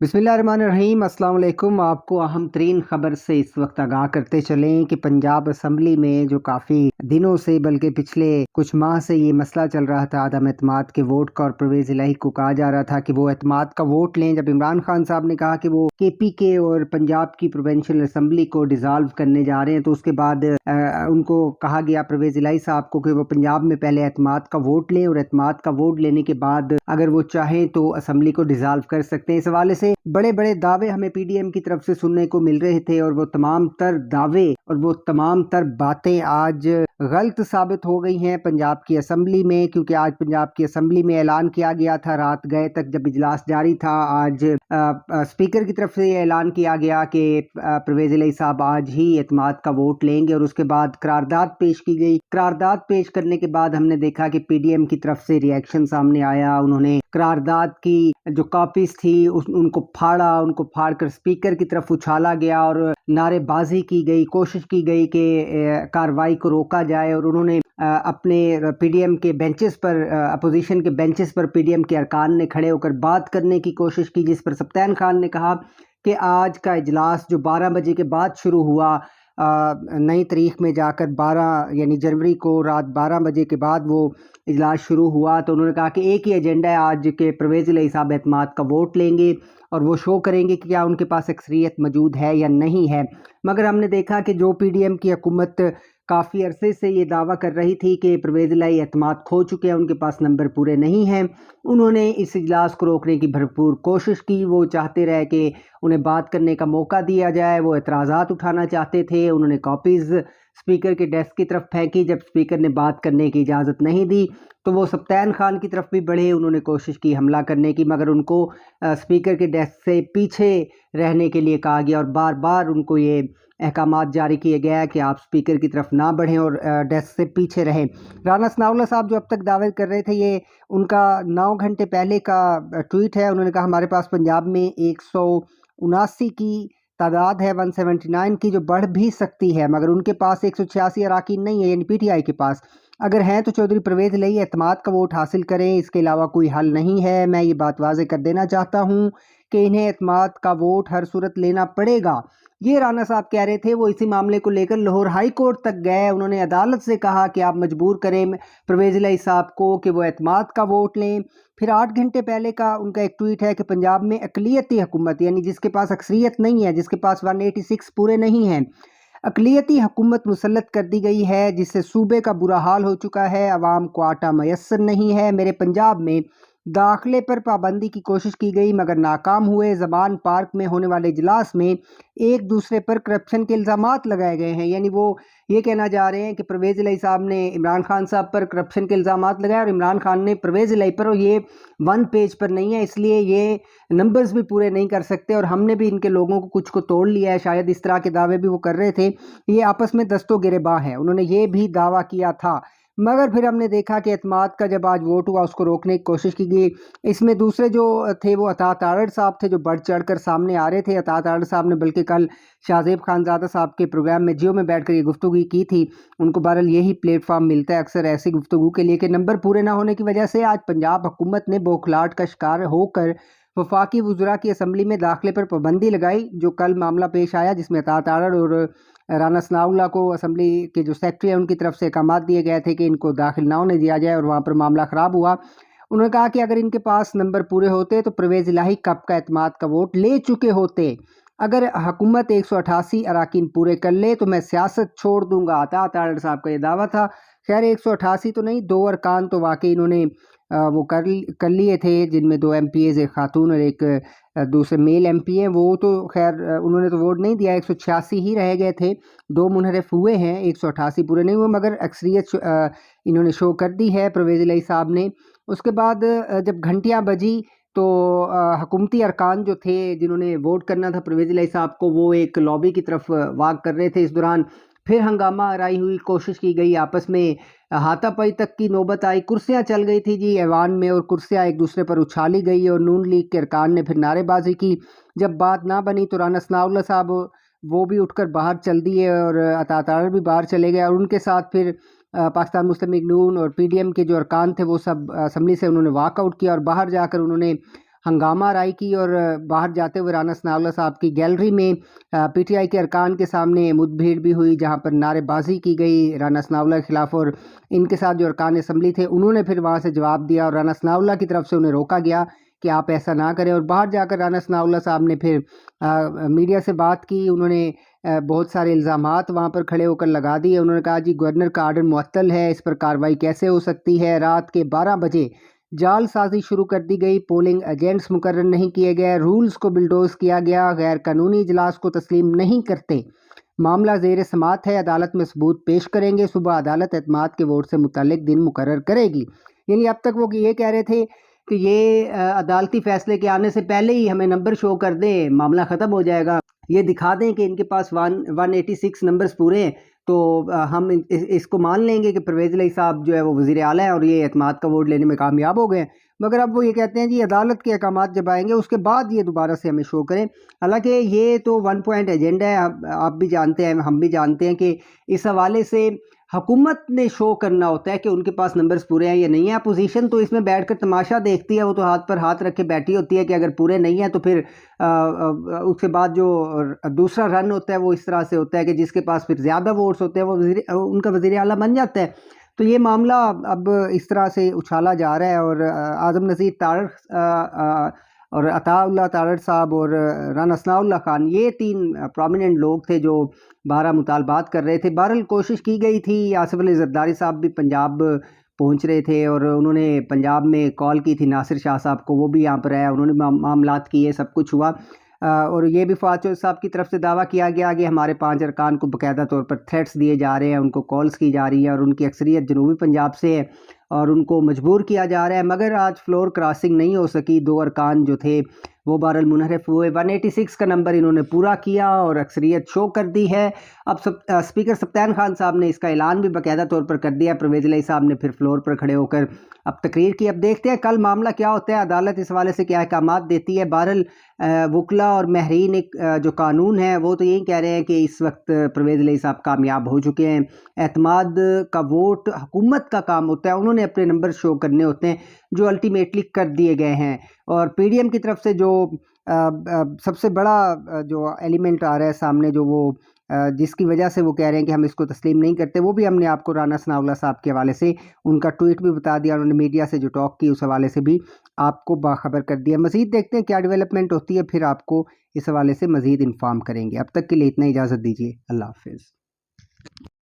बिस्मिल्लाहिर्रहमानिर्रहीम अस्सलाम वालेकुम। आपको अहम तरीन ख़बर से इस वक्त आगाह करते चलें कि पंजाब असम्बली में जो काफ़ी दिनों से बल्कि पिछले कुछ माह से ये मसला चल रहा था अदम एतमाद के वोट का, और परवेज़ इलाही को कहा जा रहा था कि वो एतमाद का वोट लें। जब इमरान खान साहब ने कहा कि वो KPK और पंजाब की प्रोविंशियल असम्बली को डिज़ाल्व करने जा रहे हैं, तो उसके बाद उनको कहा गया परवेज़ इलाही साहब को कि वो पंजाब में पहले एतमाद का वोट लें और एतमाद का वोट लेने के बाद अगर वो चाहें तो असम्बली को डिज़ाल्व कर सकते हैं। इस हवाले से बड़े बड़े दावे हमें PDM की तरफ से सुनने को मिल रहे थे, और वो तमाम तर दावे और वो तमाम तर बातें आज गलत साबित हो गई हैं पंजाब की असम्बली में। क्योंकि आज पंजाब की असम्बली में ऐलान किया गया था, रात गए तक जब इजलास जारी था, आज स्पीकर की तरफ से ये ऐलान किया गया कि परवेज़ इलाही साहब आज ही एतमाद का वोट लेंगे, और उसके बाद करारदाद पेश की गई। करारदाद पेश करने के बाद हमने देखा कि PDM की तरफ से रिएक्शन सामने आया। उन्होंने करारदाद की जो कॉपीज थी उनको फाड़ा, उनको फाड़कर स्पीकर की तरफ उछाला गया और नारेबाजी की गई, कोशिश की गई कि कार्रवाई को रोका जाए। और उन्होंने अपने PDM के बेंचेस पर, अपोजिशन के बेंचेस पर PDM के अरकान ने खड़े होकर बात करने की कोशिश की, जिस पर सब्तान खान ने कहा कि आज का इजलास जो 12 बजे के बाद शुरू हुआ, नई तारीख में जाकर 12 यानी जनवरी को रात 12 बजे के बाद वो इजलास शुरू हुआ, तो उन्होंने कहा कि एक ही एजेंडा है आज के, परवेज़ इलाही साहब एतमाद का वोट लेंगे और वो शो करेंगे कि क्या उनके पास अक्सरियत मौजूद है या नहीं है। मगर हमने देखा कि जो PDM की हुकूमत काफ़ी अरसे से ये दावा कर रही थी कि परवेज़ इलाही एतमाद खो चुके हैं, उनके पास नंबर पूरे नहीं हैं, उन्होंने इस इजलास को रोकने की भरपूर कोशिश की। वो चाहते रहे कि उन्हें बात करने का मौका दिया जाए, वो एतराज़ात उठाना चाहते थे। उन्होंने कॉपीज़ स्पीकर के डेस्क की तरफ फेंकी। जब स्पीकर ने बात करने की इजाज़त नहीं दी तो वो सब्तान खान की तरफ भी बढ़े, उन्होंने कोशिश की हमला करने की, मगर उनको स्पीकर के डेस्क से पीछे रहने के लिए कहा गया और बार बार उनको ये अहकामात जारी किए गया कि आप स्पीकर की तरफ ना बढ़ें और डेस्क से पीछे रहें। राना सनाउल्लाह साहब जो अब तक दावे कर रहे थे, ये उनका 9 घंटे पहले का ट्वीट है। उन्होंने कहा हमारे पास पंजाब में 179 की तादाद है, 179 की, जो बढ़ भी सकती है, मगर उनके पास 186 अराकीन नहीं है, यानी PTI के पास। अगर हैं तो चौधरी परवेज़ इलाही एतमाद का वोट हासिल करें, इसके अलावा कोई हल नहीं है। मैं ये बात वाज़े कर देना चाहता हूँ कि इन्हें एतमाद का वोट हर सूरत लेना पड़ेगा। ये राना साहब कह रहे थे। वो इसी मामले को लेकर लाहौर हाई कोर्ट तक गए। उन्होंने अदालत से कहा कि आप मजबूर करें परवेज़ इलाही साहब को कि वो एतमाद का वोट लें। फिर 8 घंटे पहले का उनका एक ट्वीट है कि पंजाब में अक़लियती हुकूमत, यानी जिसके पास अक्सरियत नहीं है, जिसके पास 186 पूरे नहीं हैं, अक़लियती हुकूमत मुसल्लत कर दी गई है, जिससे सूबे का बुरा हाल हो चुका है, अवाम को आटा मयस्सर नहीं है। मेरे पंजाब में दाखिले पर पाबंदी की कोशिश की गई मगर नाकाम हुए। ज़बान पार्क में होने वाले इजलास में एक दूसरे पर करप्शन के इल्ज़ामात लगाए गए हैं, यानी वो ये कहना जा रहे हैं कि परवेज़ इलाही साहब ने इमरान खान साहब पर करप्शन के इल्ज़ामात लगाए और इमरान खान ने परवेज़ इलाही पर, और ये वन पेज पर नहीं है, इसलिए ये नंबर्स भी पूरे नहीं कर सकते और हमने भी इनके लोगों को कुछ को तोड़ लिया है। शायद इस तरह के दावे भी वो कर रहे थे। ये आपस में दस्तों गिरेबां हैं, उन्होंने ये भी दावा किया था। मगर फिर हमने देखा कि एतमाद का जब आज वोट हुआ उसको रोकने की कोशिश की गई। इसमें दूसरे जो थे वो अतात आरड़ साहब थे, जो बढ़ चढ़ कर सामने आ रहे थे। अतात आरड़ साहब ने बल्कि कल शाहजेब खानज़ादा साहब के प्रोग्राम में जियो में बैठकर ये गुफ्तगू की थी। उनको बहरहाल यही प्लेटफॉर्म मिलता है अक्सर ऐसी गुफ्तगू के लिए कि नंबर पूरे ना होने की वजह से आज पंजाब हुकूमत ने बौखलाहट का शिकार होकर वफाकी वज़रा की असम्बली में दाखिले पर पाबंदी लगाई। जो कल मामला पेश आया जिसमें अतात आरड़ और राना सनाउल्लाह को असम्बली के जो सेक्रेटरी हैं उनकी तरफ से अहकामात दिए गए थे कि इनको दाखिल ना होने दिया जाए, और वहाँ पर मामला ख़राब हुआ। उन्होंने कहा कि अगर इनके पास नंबर पूरे होते तो परवेज़ इलाही कब का एतमाद का वोट ले चुके होते। अगर हुकूमत 188 अराकीन पूरे कर ले तो मैं सियासत छोड़ दूंगा। अतात आरड़ साहब का ये दावा था। खैर 188 तो नहीं, 2 अरकान तो वाकई इन्होंने वो कर लिए थे, जिनमें 2 MPs, एक खातून और एक दूसरे मेल MP हैं। वो तो खैर उन्होंने तो वोट नहीं दिया, 186 ही रह गए थे। 2 मुनहरफ हुए हैं, 188 पूरे नहीं हुए, मगर अक्सरियत इन्होंने शो कर दी है परवेज़ इलाही साहब ने। उसके बाद जब घंटियाँ बजी तो हुकूमती अरकान जो थे जिन्होंने वोट करना था परवेज़ इलाही साहब को, वो एक लॉबी की तरफ वाक कर रहे थे। इस दौरान फिर हंगामा आराई हुई, कोशिश की गई, आपस में हाथापाई तक की नौबत आई। कुर्सियां चल गई थी जी ऐवान में, और कुर्सियां एक दूसरे पर उछाली गई और नून लीग के अरकान ने फिर नारेबाजी की। जब बात ना बनी तो राना सनाउल्लाह साहब वो भी उठकर बाहर चल दिए और अतात आरड़ भी बाहर चले गए, और उनके साथ फिर पाकिस्तान मुस्लिम लीग नून और PDM के जो अरकान थे वो सब असम्बली से उन्होंने वॉकआउट किया और बाहर जाकर उन्होंने हंगामा राय की और बाहर जाते हुए राना सनाउल्लाह साहब की गैलरी में पीटीआई के अरकान के सामने मुठभेड़ भी हुई, जहां पर नारेबाजी की गई राना सनाउल्लाह के खिलाफ। और इनके साथ जो अरकान असम्बली थे उन्होंने फिर वहां से जवाब दिया और राना सनाउल्लाह की तरफ से उन्हें रोका गया कि आप ऐसा ना करें। और बाहर जाकर राना सनाउल्लाह साहब ने फिर मीडिया से बात की। उन्होंने बहुत सारे इल्ज़ामात वहाँ पर खड़े होकर लगा दिए। उन्होंने कहा जी गवर्नर का आर्डर मुअत्तल है, इस पर कार्रवाई कैसे हो सकती है। रात के 12 बजे जालसाजी शुरू कर दी गई, पोलिंग एजेंट्स मुकर्रर नहीं किए गए, रूल्स को बिल्डोज किया गया, गैर कानूनी इजलास को तस्लीम नहीं करते, मामला ज़ेर समात है, अदालत में सबूत पेश करेंगे, सुबह अदालत एतमाद के वोट से मुतालिक दिन मुकर्रर करेगी। यानी अब तक वो ये कह रहे थे कि ये अदालती फैसले के आने से पहले ही हमें नंबर शो कर दें, मामला ख़त्म हो जाएगा, ये दिखा दें कि इनके पास 186 नंबर्स पूरे हैं, तो हम इसको मान लेंगे कि परवेज़ इलाही साहब जो है वो वज़ीर आला है और ये एतमाद का वोट लेने में कामयाब हो गए। मगर अब वो ये कहते हैं जी अदालत के अहकामात जब आएंगे उसके बाद ये दोबारा से हमें शो करें। हालांकि ये तो 1 पॉइंट एजेंडा है, आप भी जानते हैं, हम भी जानते हैं कि इस हवाले से हुकूमत ने शो करना होता है कि उनके पास नंबर्स पूरे हैं या नहीं है। अपोजिशन तो इसमें बैठकर तमाशा देखती है, वो तो हाथ पर हाथ रख के बैठी होती है कि अगर पूरे नहीं है तो फिर उसके बाद जो दूसरा रन होता है वो इस तरह से होता है कि जिसके पास फिर ज़्यादा वोट्स होते हैं वो उनका वज़ीर आला बन जाता है। तो ये मामला अब इस तरह से उछाला जा रहा है। और आज़म नज़ीर तारड़ और अताउल्लाह तारड़ साहब और राना सनाउल्लाह खान, ये 3 प्रोमिनेंट लोग थे जो 12 मुतालबात कर रहे थे। बहरहाल कोशिश की गई थी, आसिफ अली ज़रदारी साहब भी पंजाब पहुंच रहे थे और उन्होंने पंजाब में कॉल की थी नासिर शाह साहब को, वो भी यहाँ पर आया, उन्होंने मामलात किए, सब कुछ हुआ। और ये भी फवाद चौधरी साहब की तरफ से दावा किया गया कि हमारे 5 अरकान को बाकायदा तौर पर थ्रेट्स दिए जा रहे हैं, उनको कॉल्स की जा रही है और उनकी अक्सरियत जनूबी पंजाब से है और उनको मजबूर किया जा रहा है। मगर आज फ्लोर क्रॉसिंग नहीं हो सकी, 2 अरकान जो थे वो बहरहाल मुनहरफ हुए। 186 का नंबर इन्होंने पूरा किया और अक्सरियत शो कर दी है। अब स्पीकर सप्तान खान साहब ने इसका ऐलान भी बाकायदा तौर पर कर दिया। परवेज़ इलाही साहब ने फिर फ्लोर पर खड़े होकर अब तकरीर की। अब देखते हैं कल मामला क्या होता है, अदालत इस हवाले से क्या अहकामात देती है। बहरहाल वकला और महरीन एक जो कानून है वो तो यही कह रहे हैं कि इस वक्त परवेज़ इलाही साहब कामयाब हो चुके हैं। एतमाद का वोट हुकूमत का काम होता है, उन्होंने अपने नंबर शो करने होते हैं जो अल्टीमेटली कर दिए गए हैं। और पीडीएम की तरफ से जो सबसे बड़ा जो एलिमेंट आ रहा है सामने, जो वो जिसकी वजह से वो कह रहे हैं कि हम इसको तस्लीम नहीं करते, वो भी हमने आपको राना सनाउल्लाह साहब के हवाले से उनका ट्वीट भी बता दिया, उन्होंने मीडिया से जो टॉक की उस हवाले से भी आपको बाखबर कर दिया। मज़ीद देखते हैं क्या डेवलपमेंट होती है, फिर आपको इस हवाले से मज़ीद इन्फॉर्म करेंगे। अब तक के लिए इतना, इजाज़त दीजिए, अल्लाह हाफिज़।